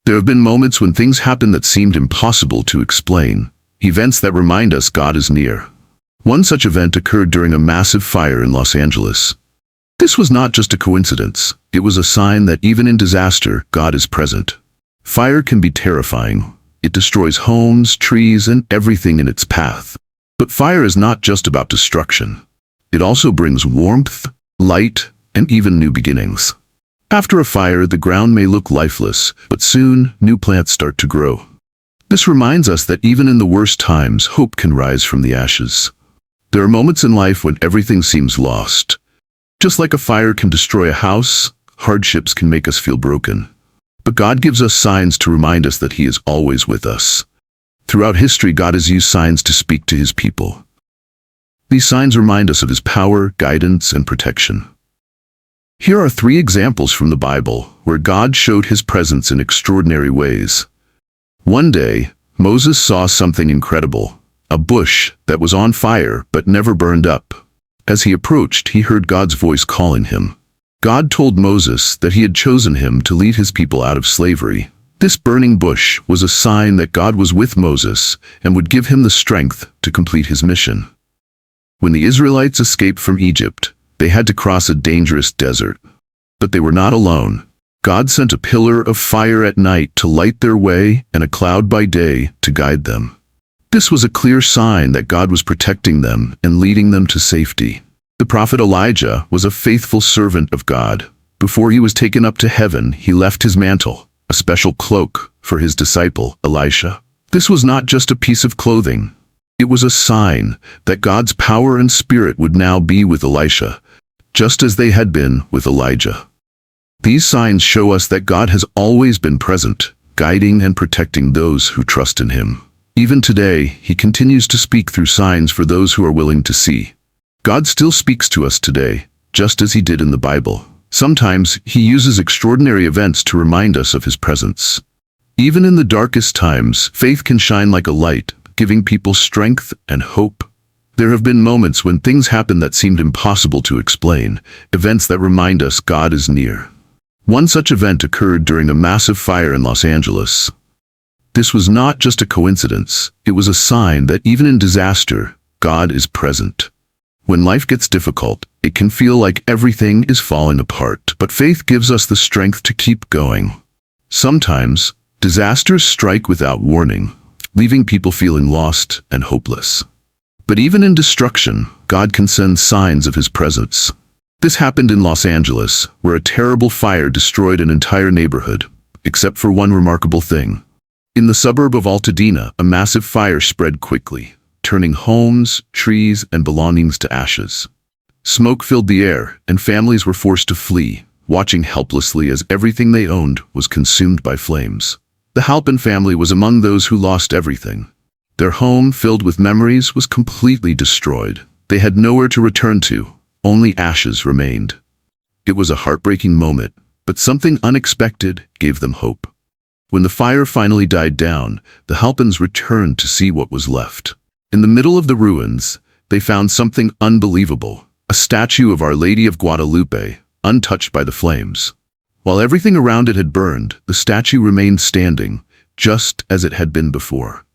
There have been moments when things happen that seemed impossible to explain, events that remind us God is near. One such event occurred during a massive fire in Los Angeles. This was not just a coincidence, it was a sign that even in disaster, God is present. Fire can be terrifying. It destroys homes, trees, and everything in its path. But fire is not just about destruction. It also brings warmth, light, and even new beginnings. After a fire, the ground may look lifeless, but soon, new plants start to grow. This reminds us that even in the worst times, hope can rise from the ashes. There are moments in life when everything seems lost. Just like a fire can destroy a house, hardships can make us feel broken. But God gives us signs to remind us that He is always with us. Throughout history, God has used signs to speak to His people. These signs remind us of His power, guidance, and protection. Here are 3 examples from the Bible where God showed His presence in extraordinary ways. One day, Moses saw something incredible, a bush that was on fire but never burned up. As he approached, he heard God's voice calling him. God told Moses that He had chosen him to lead His people out of slavery. This burning bush was a sign that God was with Moses and would give him the strength to complete his mission. When the Israelites escaped from Egypt, they had to cross a dangerous desert. But they were not alone. God sent a pillar of fire at night to light their way and a cloud by day to guide them. This was a clear sign that God was protecting them and leading them to safety. The prophet Elijah was a faithful servant of God. Before he was taken up to heaven, he left his mantle, a special cloak, for his disciple, Elisha. This was not just a piece of clothing. It was a sign that God's power and spirit would now be with Elisha, just as they had been with Elijah. These signs show us that God has always been present, guiding and protecting those who trust in Him. Even today, He continues to speak through signs for those who are willing to see. God still speaks to us today, just as He did in the Bible. Sometimes He uses extraordinary events to remind us of His presence. Even in the darkest times, faith can shine like a light, giving people strength and hope. There have been moments when things happen that seemed impossible to explain, events that remind us God is near. One such event occurred during a massive fire in Los Angeles. This was not just a coincidence, it was a sign that even in disaster, God is present. When life gets difficult, it can feel like everything is falling apart, but faith gives us the strength to keep going. Sometimes, disasters strike without warning, leaving people feeling lost and hopeless. But even in destruction, God can send signs of His presence. This happened in Los Angeles, where a terrible fire destroyed an entire neighborhood, except for one remarkable thing. In the suburb of Altadena, a massive fire spread quickly, turning homes, trees, and belongings to ashes. Smoke filled the air, and families were forced to flee, watching helplessly as everything they owned was consumed by flames. The Halpin family was among those who lost everything. Their home, filled with memories, was completely destroyed. They had nowhere to return to. Only ashes remained. It was a heartbreaking moment, but something unexpected gave them hope. When the fire finally died down, the Halpins returned to see what was left. In the middle of the ruins, they found something unbelievable, a statue of Our Lady of Guadalupe, untouched by the flames. While everything around it had burned, the statue remained standing, just as it had been before.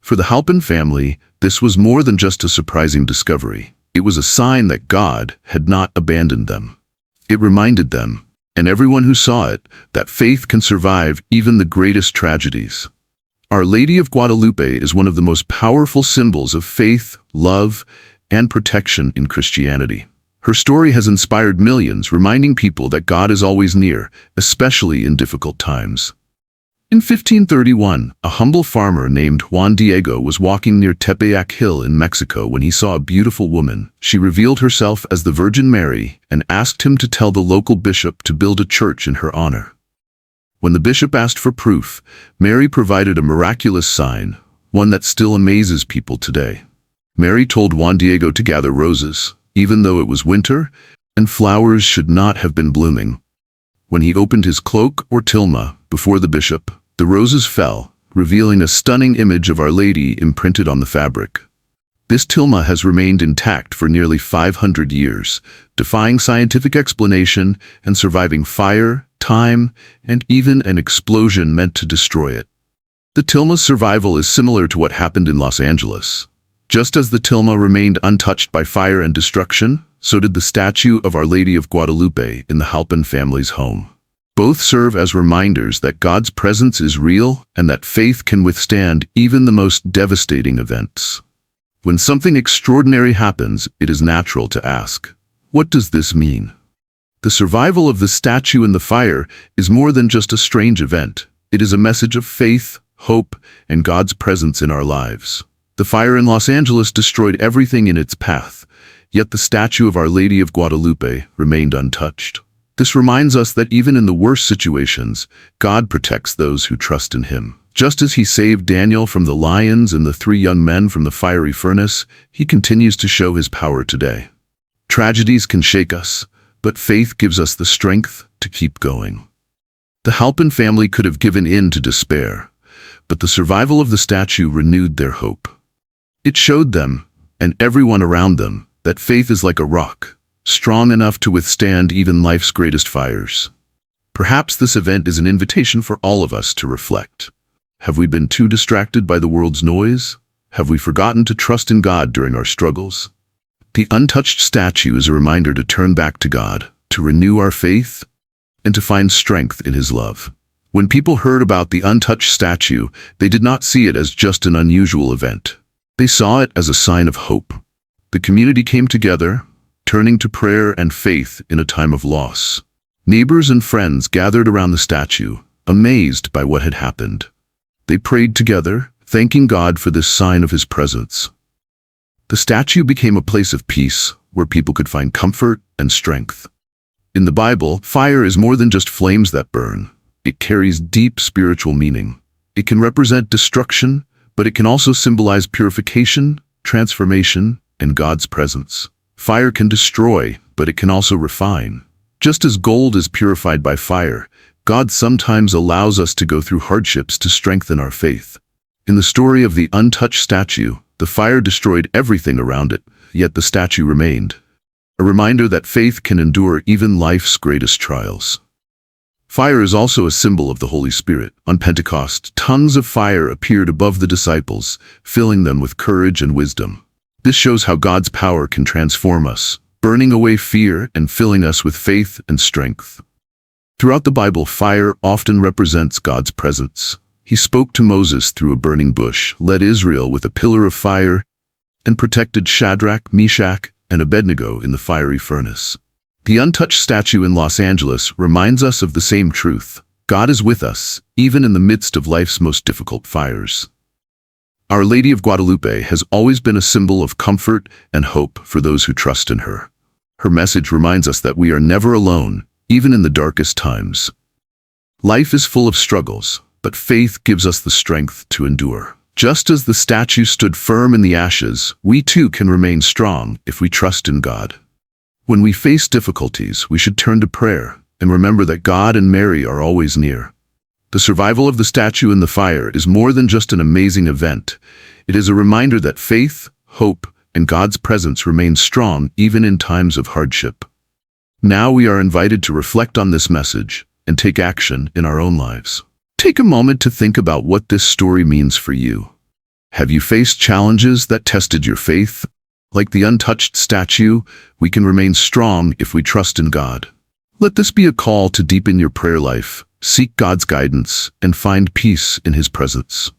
For the Halpin family, this was more than just a surprising discovery. It was a sign that God had not abandoned them. It reminded them, and everyone who saw it, that faith can survive even the greatest tragedies. Our Lady of Guadalupe is one of the most powerful symbols of faith, love, and protection in Christianity. Her story has inspired millions, reminding people that God is always near, especially in difficult times. In 1531, a humble farmer named Juan Diego was walking near Tepeyac Hill in Mexico when he saw a beautiful woman. She revealed herself as the Virgin Mary and asked him to tell the local bishop to build a church in her honor. When the bishop asked for proof, Mary provided a miraculous sign, one that still amazes people today. Mary told Juan Diego to gather roses, even though it was winter, and flowers should not have been blooming. When he opened his cloak or tilma before the bishop, the roses fell, revealing a stunning image of Our Lady imprinted on the fabric. This tilma has remained intact for nearly 500 years, defying scientific explanation and surviving fire, time, and even an explosion meant to destroy it. The Tilma's survival is similar to what happened in Los Angeles. Just as the Tilma remained untouched by fire and destruction, so did the statue of Our Lady of Guadalupe in the Halpin family's home. Both serve as reminders that God's presence is real and that faith can withstand even the most devastating events. When something extraordinary happens, it is natural to ask, what does this mean? The survival of the statue in the fire is more than just a strange event. It is a message of faith, hope, and God's presence in our lives. The fire in Los Angeles destroyed everything in its path, yet the statue of Our Lady of Guadalupe remained untouched. This reminds us that even in the worst situations, God protects those who trust in Him. Just as He saved Daniel from the lions and the 3 young men from the fiery furnace, He continues to show His power today. Tragedies can shake us, but faith gives us the strength to keep going. The Halpin family could have given in to despair, but the survival of the statue renewed their hope. It showed them, and everyone around them, that faith is like a rock, strong enough to withstand even life's greatest fires. Perhaps this event is an invitation for all of us to reflect. Have we been too distracted by the world's noise? Have we forgotten to trust in God during our struggles? The untouched statue is a reminder to turn back to God, to renew our faith, and to find strength in His love. When people heard about the untouched statue, they did not see it as just an unusual event. They saw it as a sign of hope. The community came together, turning to prayer and faith in a time of loss. Neighbors and friends gathered around the statue, amazed by what had happened. They prayed together, thanking God for this sign of His presence. The statue became a place of peace, where people could find comfort and strength. In the Bible, fire is more than just flames that burn. It carries deep spiritual meaning. It can represent destruction, but it can also symbolize purification, transformation, and God's presence. Fire can destroy, but it can also refine. Just as gold is purified by fire, God sometimes allows us to go through hardships to strengthen our faith. In the story of the untouched statue, the fire destroyed everything around it, yet the statue remained. A reminder that faith can endure even life's greatest trials. Fire is also a symbol of the Holy Spirit. On Pentecost, tongues of fire appeared above the disciples, filling them with courage and wisdom. This shows how God's power can transform us, burning away fear and filling us with faith and strength. Throughout the Bible, fire often represents God's presence. He spoke to Moses through a burning bush, led Israel with a pillar of fire, and protected Shadrach, Meshach, and Abednego in the fiery furnace. The untouched statue in Los Angeles reminds us of the same truth. God is with us, even in the midst of life's most difficult fires. Our Lady of Guadalupe has always been a symbol of comfort and hope for those who trust in her. Her message reminds us that we are never alone, even in the darkest times. Life is full of struggles, but faith gives us the strength to endure. Just as the statue stood firm in the ashes, we too can remain strong if we trust in God. When we face difficulties, we should turn to prayer and remember that God and Mary are always near. The survival of the statue in the fire is more than just an amazing event. It is a reminder that faith, hope, and God's presence remain strong even in times of hardship. Now we are invited to reflect on this message and take action in our own lives. Take a moment to think about what this story means for you. Have you faced challenges that tested your faith? Like the untouched statue, we can remain strong if we trust in God. Let this be a call to deepen your prayer life, seek God's guidance, and find peace in His presence.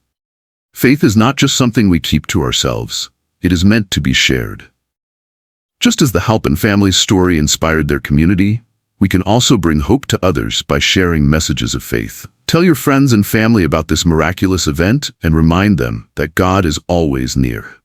Faith is not just something we keep to ourselves. It is meant to be shared. Just as the Halpin family's story inspired their community, we can also bring hope to others by sharing messages of faith. Tell your friends and family about this miraculous event and remind them that God is always near.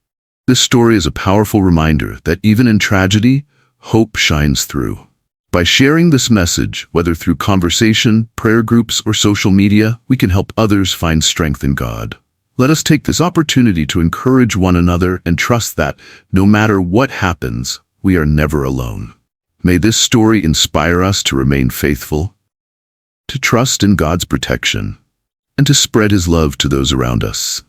This story is a powerful reminder that even in tragedy, hope shines through. By sharing this message, whether through conversation, prayer groups, or social media, we can help others find strength in God. Let us take this opportunity to encourage one another and trust that, no matter what happens, we are never alone. May this story inspire us to remain faithful, to trust in God's protection, and to spread His love to those around us.